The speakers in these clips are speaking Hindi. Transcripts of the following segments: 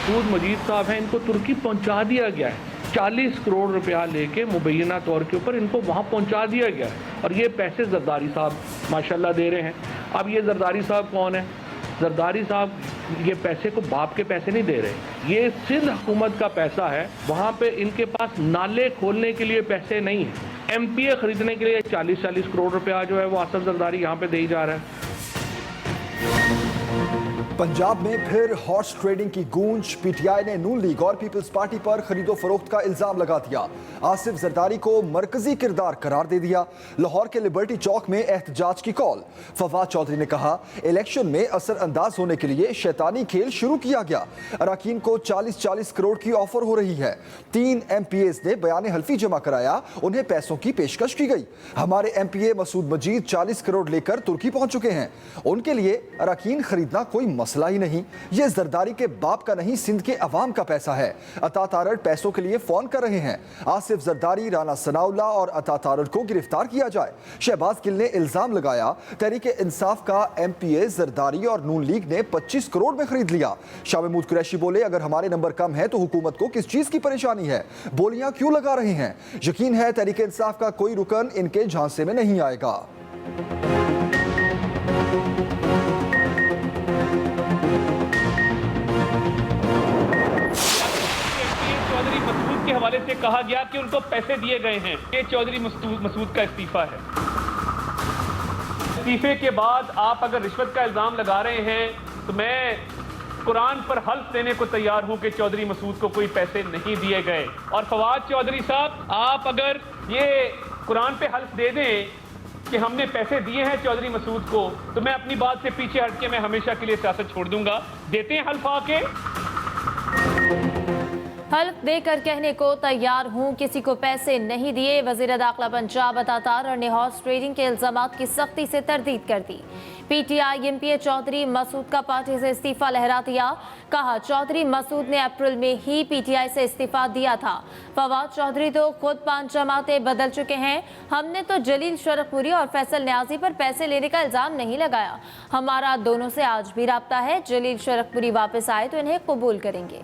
मसूद मजीद साहब हैं, इनको तुर्की पहुंचा दिया गया है। 40 करोड़ रुपया लेके मुबैना तौर के ऊपर इनको वहाँ पहुँचा दिया गया है और ये पैसे जरदारी साहब माशाल्लाह दे रहे हैं। अब ये जरदारी साहब कौन है? जरदारी साहब ये पैसे को बाप के पैसे नहीं दे रहे, ये सिंध हुकूमत का पैसा है। वहाँ पे इनके पास नाले खोलने के लिए पैसे नहीं है। MPA खरीदने के लिए 40-40 करोड़ रुपया जो है वो आसिफ जरदारी यहाँ पे दे ही जा रहा है। पंजाब में फिर हॉर्स ट्रेडिंग की गूंज। PTI ने नून लीग और पीपल्स पार्टी पर खरीदो फरोख्त का इल्जाम लगा दिया। आसिफ जरदारी को मरकजी किरदार करार दे दिया। लाहौर के लिबर्टी चौक में एहतजाज की कॉल। फवाद चौधरी ने कहा, इलेक्शन में असर अंदाज होने के लिए शैतानी खेल शुरू किया गया। अरकान को 40-40 करोड़ की ऑफर हो रही है। 3 MPAs ने बयान हल्फी जमा कराया, उन्हें पैसों की पेशकश की गई। हमारे MPA मसूद मजीद 40 करोड़ लेकर तुर्की पहुंच चुके हैं। उनके लिए अरकान खरीदना कोई मसला ही नहीं। ये जरदारी के बाप का नहीं, सिंध के अवाम का पैसा है। अता तारड़ पैसों के लिए फोन कर रहे हैं। आसिफ जरदारी, राना सनाउल्लाह और अता तारड़ को गिरफ्तार किया जाए। शहबाज गिल ने इल्जाम लगाया, तहरीक इंसाफ का MPA जरदारी और नून लीग ने 25 करोड़ में खरीद लिया। शाह महमूद कुरैशी बोले, अगर हमारे नंबर कम है तो हुकूमत को किस चीज की परेशानी है? बोलियां क्यों लगा रहे हैं? यकीन है तहरीक इंसाफ का कोई रुकन इनके झांसे में नहीं आएगा। के हवाले से कहा गया कि उनको पैसे दिए गए हैं। ये चौधरी मसूद का इस्तीफा है। इस्तीफे के बाद आप अगर रिश्वत का इल्जाम लगा रहे हैं तो मैं कुरान पर हल्फ देने को तैयार हूं कि चौधरी मसूद को कोई पैसे नहीं दिए गए। और फवाद चौधरी साहब, आप अगर ये कुरान पे हल्फ दे दें कि हमने पैसे दिए हैं चौधरी मसूद को, तो मैं अपनी बात से पीछे हट के मैं हमेशा के लिए सियासत छोड़ दूंगा। देते हैं हल्फ आके? हल्फ देकर कहने को तैयार हूं, किसी को पैसे नहीं दिए। वजीर दाखिला पंजाब अता तारड़ ने हॉर्स ट्रेडिंग के इल्जामात की सख्ती से तरदीद कर दी। PTI MPA चौधरी मसूद का पार्टी से इस्तीफा लहरा दिया। कहा, चौधरी मसूद ने अप्रैल में ही PTI से इस्तीफा दिया था। फवाद चौधरी तो खुद 5 जमातें बदल चुके हैं। हमने तो जलील शरफपुरी और फैसल न्याजी पर पैसे लेने का इल्जाम नहीं लगाया। हमारा दोनों से आज भी राब्ता है। जलील शरफपुरी वापस आए तो इन्हें कबूल करेंगे।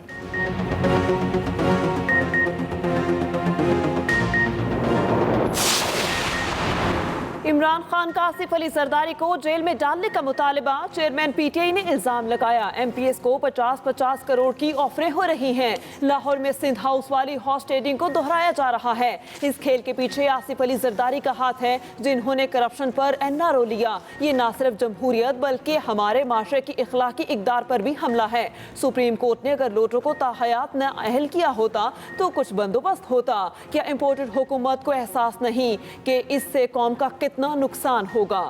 इमरान खान का आसिफ अली जरदारी को जेल में डालने का मुतालिबा। चेयरमैन PTI ने इल्जाम लगाया, MPAs को 50-50 करोड़ की ऑफरें हो रही हैं। लाहौर में सिंध हाउस वाली हॉर्स ट्रेडिंग को दोहराया जा रहा है। इस खेल के पीछे आसिफ अली जरदारी का हाथ है, जिन्होंने करप्शन पर NRO लिया। ये न सिर्फ जमहूरियत बल्कि हमारे माशरे की इखलाकी इकदार पर भी हमला है। सुप्रीम कोर्ट ने अगर लोटो को ताहयात न अहल किया होता तो कुछ बंदोबस्त होता। क्या इम्पोर्टेड हुकूमत को एहसास नहीं कि इससे कौम का कितना नुकसान होगा?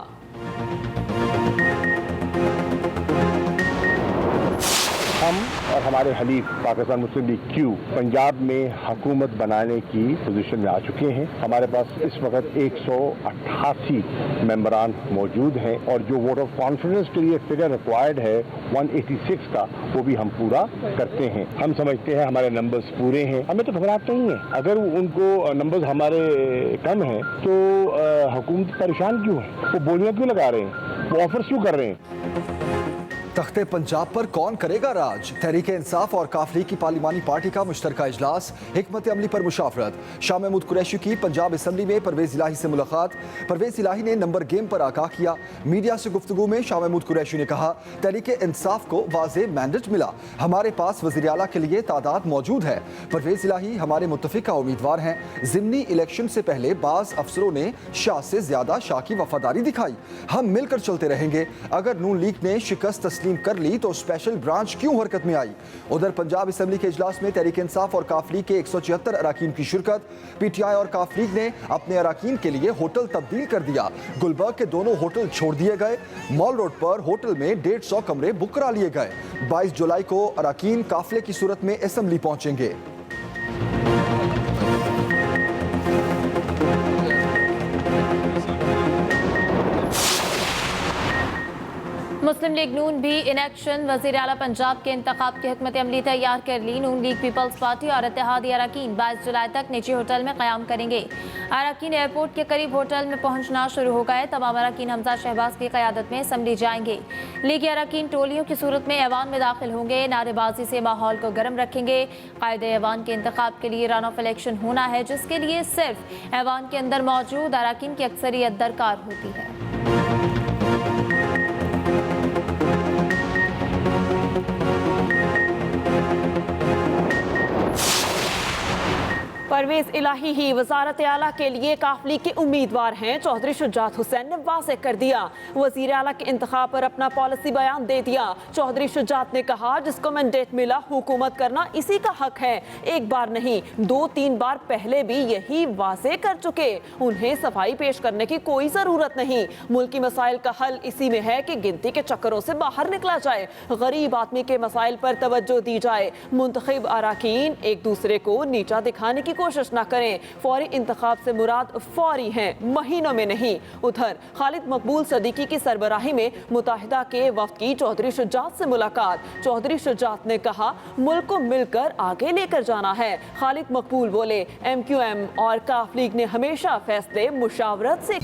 हम और हमारे हलीफ पाकिस्तान मुस्लिम लीग Q पंजाब में हुकूमत बनाने की पोजीशन में आ चुके हैं। हमारे पास इस वक्त 188 मेंबरान मौजूद हैं और जो वोट ऑफ कॉन्फिडेंस के लिए फिगर रिक्वायर्ड है 186 का, वो भी हम पूरा करते हैं। हम समझते हैं हमारे नंबर्स पूरे हैं, हमें तो घबराहट नहीं है। अगर उनको नंबर्स हमारे कम हैं तो हुकूमत परेशान क्यों है? वो बोलियां क्यों लगा रहे हैं? वो ऑफर्स क्यों कर रहे हैं? तख्ते पंजाब पर कौन करेगा राज? तहरीक इंसाफ और काफ लीग की पार्लिमानी पार्टी का मुश्तरका इजलास। हिकमत अमली पर मुशावरत। शाह महमूद कुरैशी की पंजाब असम्बली में परवेज इलाही से मुलाकात। परवेज इलाही ने नंबर गेम पर आगाह किया। मीडिया से गुफ्तगू में शाह महमूद कुरैशी ने कहा, तहरीक इंसाफ को वाज़ेह मैंडेट मिला, हमारे पास वज़ीर आला के लिए तादाद मौजूद है। परवेज इलाही हमारे मुत्तफिका उम्मीदवार हैं। ज़िमनी इलेक्शन से पहले बाज़ अफसरों ने शाह से ज्यादा शाह की वफादारी दिखाई। हम मिलकर चलते रहेंगे। अगर नून लीग ने शिकस्त तस्लीम कर ली तो स्पेशल ब्रांच क्यों हरकत में आई? उधर पंजाब असेंबली के इजलास में तहरीक इंसाफ और काफ लीग के 176 अरकान की शिरकत। PTI और काफ लीग ने अपने अरकान के लिए होटल तब्दील कर दिया। गुलबर्ग के दोनों होटल छोड़ दिए गए। मॉल रोड पर होटल में 150 कमरे बुक करा लिए गए। 22 जुलाई को अरकान काफिले की सूरत में असेंबली पहुंचेंगे। मुस्लिम लीग नून भी इन एक्शन। वज़ीर आला पंजाब के इंतखाब की हिकमत अमली तैयार कर ली। नून लीग पीपल्स पार्टी और इत्तेहादी अरकान 22 जुलाई तक निजी होटल में क़याम करेंगे। अरकान एयरपोर्ट के करीब होटल में पहुंचना शुरू हो गए। तमाम अरकान हमजा शहबाज की क़यादत में असम्बली जाएंगे। लीगी अरकान टोलियों की सूरत में ऐवान में दाखिल होंगे। नारेबाजी से माहौल को गर्म रखेंगे। कायदे ऐवान के इंतखाब के लिए रन ऑफ इलेक्शन होना है, जिसके लिए सिर्फ ऐवान के अंदर मौजूद अरकान की अक्सरियत दरकार होती है। परवेज इलाही ही वजारत आला के लिए काफली के उम्मीदवार हैं। चौधरी शुजात हुसैन ने वाज़ेह कर दिया। वजीर आला के इंतखाब पर अपना पॉलिसी बयान दे दिया। चौधरी शुजात ने कहा, जिसको मैंडेट मिला हुकूमत करना इसी का हक है। एक बार नहीं 2-3 बार पहले भी यही वाज़ेह कर चुके। उन्हें सफाई पेश करने की कोई ज़रूरत नहीं। मुल्की मसाइल का हल इसी में है कि गिनती के चक्करों से बाहर निकला जाए, गरीब आदमी के मसाइल पर तवज्जो दी जाए। मुंतखब अरकान एक दूसरे को नीचा दिखाने की कोशिश न करें। फौरी इंतखाब से मुराद फौरी हैं, महीनों में नहीं। उधर खालिद मकबूल सदीकी की सरबराही में मुत्तहिदा के वफ्द की चौधरी शुजात से मुलाकात। चौधरी शुजात ने कहा, मुल्क को मिलकर आगे लेकर जाना है। खालिद मकबूल बोले, MQM और काफ लीग ने हमेशा फैसले मुशावरत से।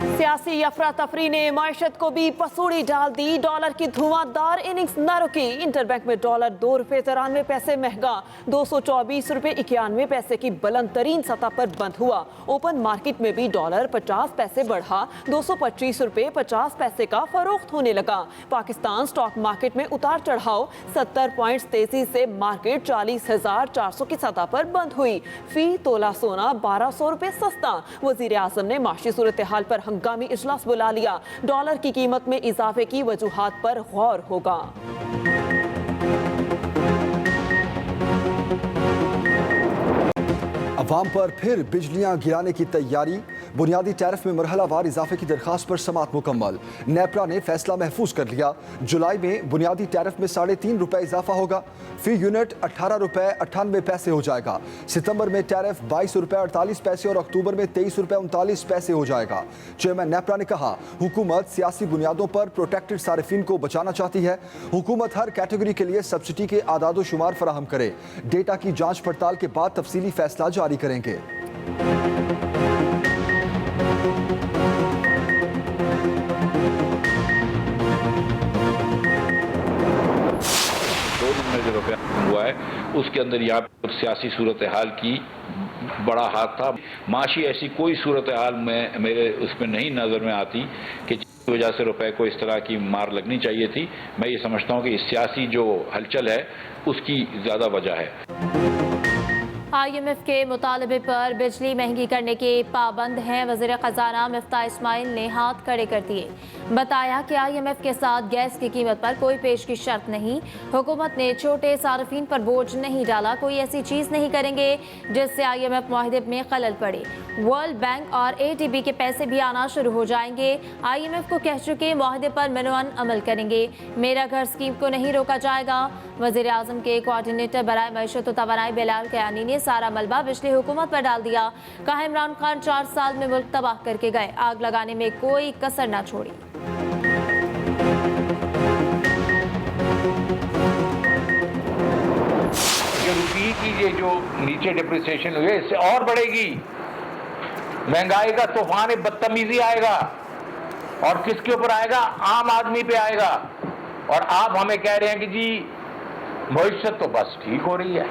सियासी अफरा तफरी ने मायशत को भी पसूड़ी डाल दी। डॉलर की धुआंधार इनिंग्स न रुकी। इंटरबैंक में डॉलर 2 रुपये 93 पैसे महंगा 224 रुपये 91 पैसे की बुलंद तरीन सतह पर बंद हुआ। ओपन मार्केट में भी डॉलर 50 पैसे बढ़ा 225 रुपये 50 पैसे का फरोख्त होने लगा। पाकिस्तान स्टॉक मार्केट में उतार चढ़ाव 70 पॉइंट्स तेजी से मार्केट 40,400 की सतह पर बंद हुई। फी तोला सोना 1200 रुपये सस्ता। वजीर आजम ने माशी सूरत हाल पर हंगामी इजलास बुला लिया। डॉलर की कीमत में इजाफे की वजूहात पर गौर होगा। अवाम पर फिर बिजलियां गिराने की तैयारी। बुनियादी टैरिफ में मरहलावार इजाफे की दरखास्त पर समात मुकम्मल। नेपरा ने फैसला महफूज कर लिया। जुलाई में बुनियादी टैरिफ में 3.5 रुपये इजाफा होगा। फी यूनिट 18 रुपये 98 पैसे हो जाएगा। सितंबर में टैरिफ 22 रुपये 48 पैसे और अक्टूबर में 23 रुपये 39 पैसे हो जाएगा। चेयरमैन नेपरा ने कहा, हुकूमत सियासी बुनियादों पर प्रोटेक्टेड सारिफिन को बचाना चाहती है। हुकूमत हर कैटेगरी के लिए सब्सिडी के आदाद शुमार फराहम करे। डेटा की जाँच पड़ताल के बाद तफसीली फैसला जारी करेंगे। जो रुपया हुआ है उसके अंदर यहाँ पर सियासी सूरत हाल की बड़ा हाथ था। माशी ऐसी कोई सूरत हाल में मेरे उसमें नहीं नज़र में आती कि जिस वजह से रुपए को इस तरह की मार लगनी चाहिए थी। मैं ये समझता हूँ कि सियासी जो हलचल है उसकी ज़्यादा वजह है। IMF के मुतालबे पर बिजली महंगी करने के पाबंद हैं। वज़ीर ख़जाना मिफ्ता इस्माइल ने हाथ खड़े कर दिए। बताया कि IMF के साथ गैस की कीमत पर कोई पेश की शर्त नहीं। हुकूमत ने छोटे सार्फिन पर बोझ नहीं डाला। कोई ऐसी चीज़ नहीं करेंगे जिससे IMF मुआहदे में खलल पड़े। वर्ल्ड बैंक और ADB के पैसे भी आना शुरू हो जाएंगे। IMF को कह चुके मुआहदे पर मिनवन अमल करेंगे। मेरा घर स्कीम को नहीं रोका जाएगा। वज़ीर आज़म के कोऑर्डिनेटर बराए मैशत व तवानाई बिलाल कयानी ने सारा मलबा बिजली हुकूमत पर डाल दिया। कहा, इमरान खान 4 साल में मुल्क तबाह करके गए। आग लगाने में कोई कसर ना छोड़ी। रुपये की ये जो नीचे डिप्रिसिएशन हुई है इससे और बढ़ेगी। महंगाई का तूफान बदतमीजी आएगा और किसके ऊपर आएगा? आम आदमी पे आएगा। और आप हमें कह रहे हैं कि जी भविष्य तो बस ठीक हो रही है।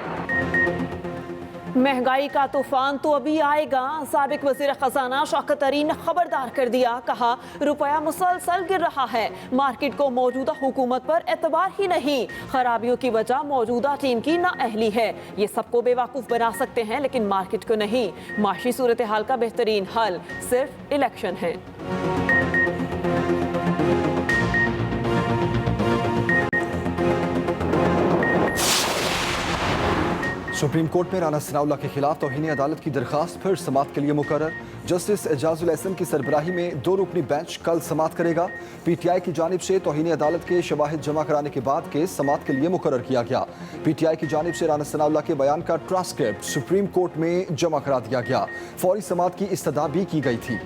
महंगाई का तूफान तो अभी आएगा। साबिक वज़ीर ख़जाना शौकत तरीन ने खबरदार कर दिया। कहा, रुपया मुसलसल गिर रहा है। मार्केट को मौजूदा हुकूमत पर एतबार ही नहीं। खराबियों की वजह मौजूदा टीम की नाअहली है। ये सबको बेवकूफ़ बना सकते हैं लेकिन मार्केट को नहीं। माशी सूरत हाल का बेहतरीन हल सिर्फ इलेक्शन है। सुप्रीम कोर्ट में राना सनाउल्लाह के खिलाफ तौहीन अदालत की दरखास्त फिर समात के लिए मुकर्रर। जस्टिस एजाजुल एहसन की सरबराही में 2 रुकनी बेंच कल समात करेगा। PTI की जानिब से तौहीन अदालत के शवाहिद जमा कराने के बाद केस समात के लिए मुकर्रर किया गया। PTI की जानिब से राना सनाउल्लाह के बयान का ट्रांसक्रिप्ट सुप्रीम कोर्ट में जमा करा दिया गया। फौरी समात की इस्तदा भी की गई थी।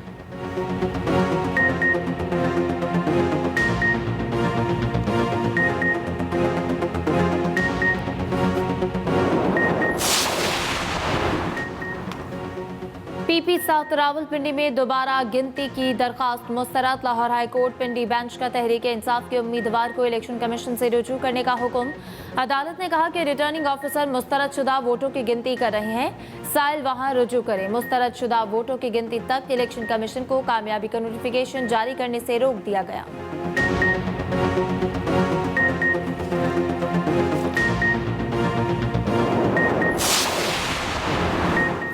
साथ रावलपिंडी में दोबारा गिनती की दरखास्त मुस्तरद। लाहौर हाई कोर्ट पिंडी बेंच का तहरीक इंसाफ के उम्मीदवार को इलेक्शन कमीशन से रुजू करने का हुक्म। अदालत ने कहा कि रिटर्निंग ऑफिसर मुस्तरद शुदा वोटों की गिनती कर रहे हैं, साइल वहां रुजू करें। मुस्तरद शुदा वोटों की गिनती तक इलेक्शन कमीशन को कामयाबी का नोटिफिकेशन जारी करने से रोक दिया गया।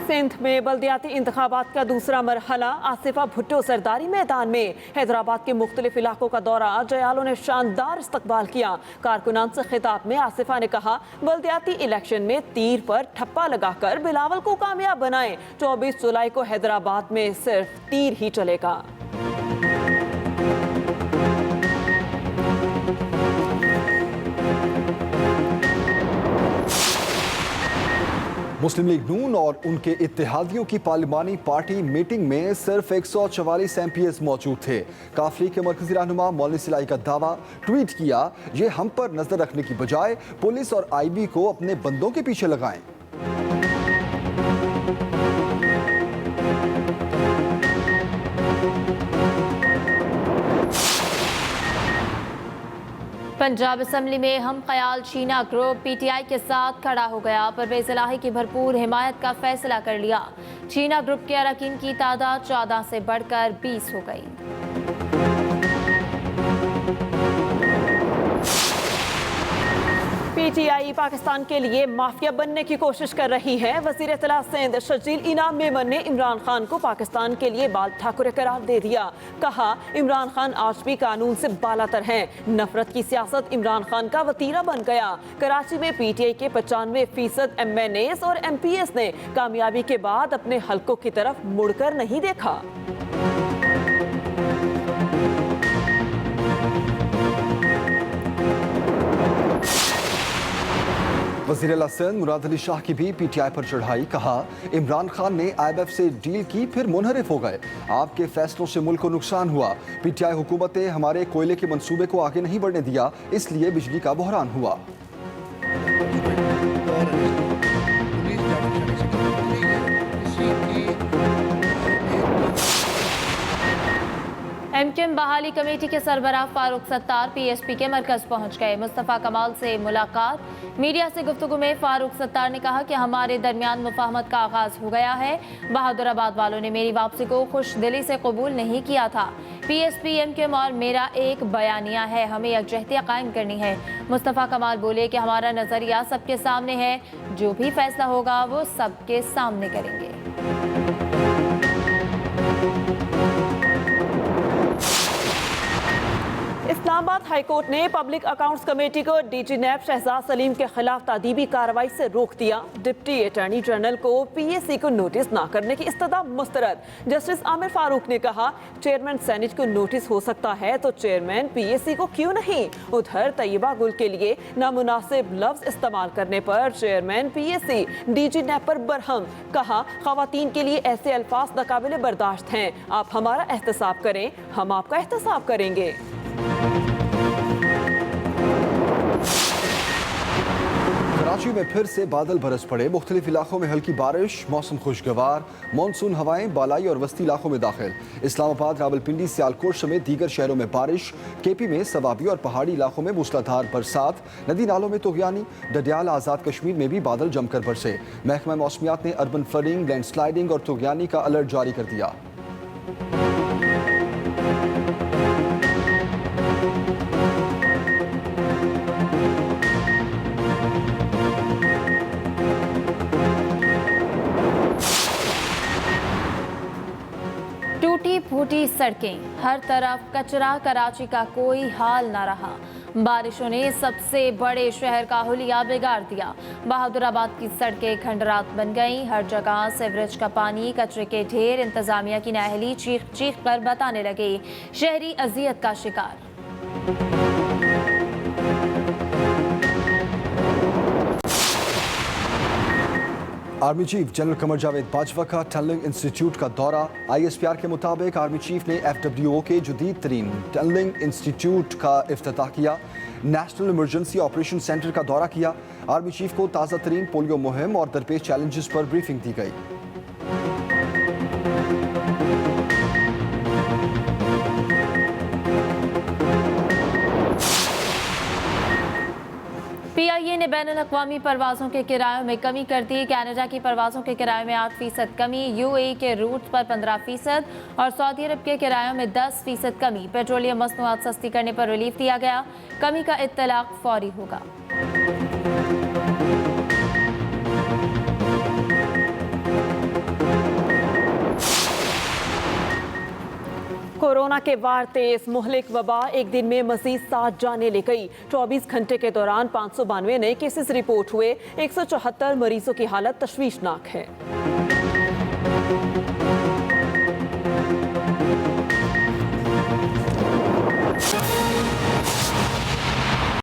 सिंध में बल्दियाती इंतखाबात का दूसरा मरहला। आसिफा भुट्टो सरदारी मैदान में। हैदराबाद के मुख्तलिफ इलाकों का दौरा। जयालों ने शानदार इस्तकबाल किया। कारकुनान से खिताब में आसिफा ने कहा, बल्दियाती इलेक्शन में तीर पर ठप्पा लगाकर बिलावल को कामयाब बनाएं। 24 जुलाई को हैदराबाद में सिर्फ तीर ही चलेगा। मुस्लिम लीग नून और उनके इत्तेहादियों की पार्लिमानी पार्टी मीटिंग में सिर्फ 144 MPs मौजूद थे। काफिले के मरकजी रहनुमा मौलवी सिलाई का दावा ट्वीट किया, ये हम पर नजर रखने की बजाय पुलिस और IB को अपने बंदों के पीछे लगाएं। पंजाब असम्बली में हम ख्याल शीना ग्रुप PTI के साथ खड़ा हो गया। परवेज इलाही की भरपूर हिमायत का फैसला कर लिया। शीना ग्रुप के अरकान की तादाद 14 से बढ़कर 20 हो गई। PTI पाकिस्तान के लिए माफिया बनने की कोशिश कर रही है। वज़ीर इत्तला सिंध शजील इनाम मेमन ने इमरान खान को पाकिस्तान के लिए बाल ठाकुर करार दे दिया। कहा, इमरान खान आज भी कानून से बालातर हैं। नफरत की सियासत इमरान खान का वतीरा बन गया। कराची में PTI के 95% MNAs और MPs ने कामयाबी के बाद अपने हलकों की तरफ मुड़कर नहीं देखा। वज़ीर आला सिंध मुराद अली शाह की भी PTI पर चढ़ाई। कहा, इमरान खान ने IMF से डील की, फिर मुनहरिफ हो गए। आपके फैसलों से मुल्क को नुकसान हुआ। PTI हुकूमत ने हमारे कोयले के मंसूबे को आगे नहीं बढ़ने दिया, इसलिए बिजली का बहरान हुआ। MQM बहाली कमेटी के सरबराह फारूक सत्तार PSP के मरकज पहुंच गए। मुस्तफ़ा कमाल से मुलाकात। मीडिया से गुफ्तगू में फारूक सत्तार ने कहा कि हमारे दरमियान मुफाहमत का आगाज हो गया है। बहादुराबाद वालों ने मेरी वापसी को खुश दिली से कबूल नहीं किया था। PSP MQM और मेरा एक बयानिया है, हमें यकजहतियाँ कायम करनी है। मुस्तफ़ा कमाल बोले कि हमारा नज़रिया सबके सामने है, जो भी फैसला होगा वो सबके सामने करेंगे। इस्लामाबाद हाई कोर्ट ने पब्लिक अकाउंट्स कमेटी को DG NAB शहजाद सलीम के खिलाफ तादीबी कार्रवाई से रोक दिया। डिप्टी अटॉर्नी जनरल को PAC को नोटिस न करने की इस्तदा मुस्तरद। जस्टिस आमिर फारूक ने कहा, चेयरमैन सेनेट को नोटिस हो सकता है तो चेयरमैन PAC को क्यों नहीं। उधर तैयबा गुल के लिए नामुनासिब लफ्ज इस्तेमाल करने पर चेयरमैन PAC DG NAB पर बरहम। कहा, खवातीन के लिए ऐसे अल्फाज नाकाबिले बर्दाश्त हैं। आप हमारा एहतसाब करें, हम आपका एहतसाब करेंगे। कराची में फिर से बादल बरस पड़े। मुख्तलिफ इलाकों में हल्की बारिश, मौसम खुशगवार। मानसून हवाएं बालाई और वस्ती इलाकों में दाखिल। इस्लामाबाद, रावलपिंडी, सियालकोट समेत दीगर शहरों में बारिश। KP में सवाबी और पहाड़ी इलाकों में मूसलाधार बरसात। नदी नालों में तुगयानी। डडियाल, आज़ाद कश्मीर में भी बादल जमकर बरसे। महकमा मौसमियात ने अर्बन फ्लडिंग, लैंडस्लाइडिंग और तुगयानी का अलर्ट जारी कर दिया। टूटी फूटी सड़कें, हर तरफ कचरा, कराची का कोई हाल ना रहा। बारिशों ने सबसे बड़े शहर का हुलिया बिगाड़ दिया। बहादुराबाद की सड़कें खंडरात बन गईं। हर जगह सीवरेज का पानी, कचरे के ढेर। इंतजामिया की नाअहली चीख चीख कर बताने लगे। शहरी अजियत का शिकार। Army chief general Qamar Javed Bajwa का टनलिंग इंस्टीट्यूट का दौरा। ISPR के मुताबिक आर्मी चीफ ने FWO के जदीद तरीन टनलिंग इंस्टीट्यूट का इफ्तिताह किया। नेशनल इमरजेंसी ऑपरेशन सेंटर का दौरा किया। आर्मी चीफ को ताज़ा तरीन पोलियो मुहिम और दरपेश चैलेंजेस पर ब्रीफिंग दी गई। ने बैनुल-अक़वामी परवाज़ों के किरायों में कमी कर दी। कनाडा की परवाज़ों के किराए में 8% कमी, UAE के रूट पर 15% और सऊदी अरब के किरायों में 10% कमी। पेट्रोलियम मसनूआत सस्ती करने पर रिलीफ दिया गया। कमी का इत्तलाक फौरी होगा। कोरोना के वार तेज मुहलिक वबा एक दिन में मजीद 7 जाने ले गई। 24 घंटे के दौरान 592 नए केसेस रिपोर्ट हुए। 174 मरीजों की हालत तशवीशनाक है।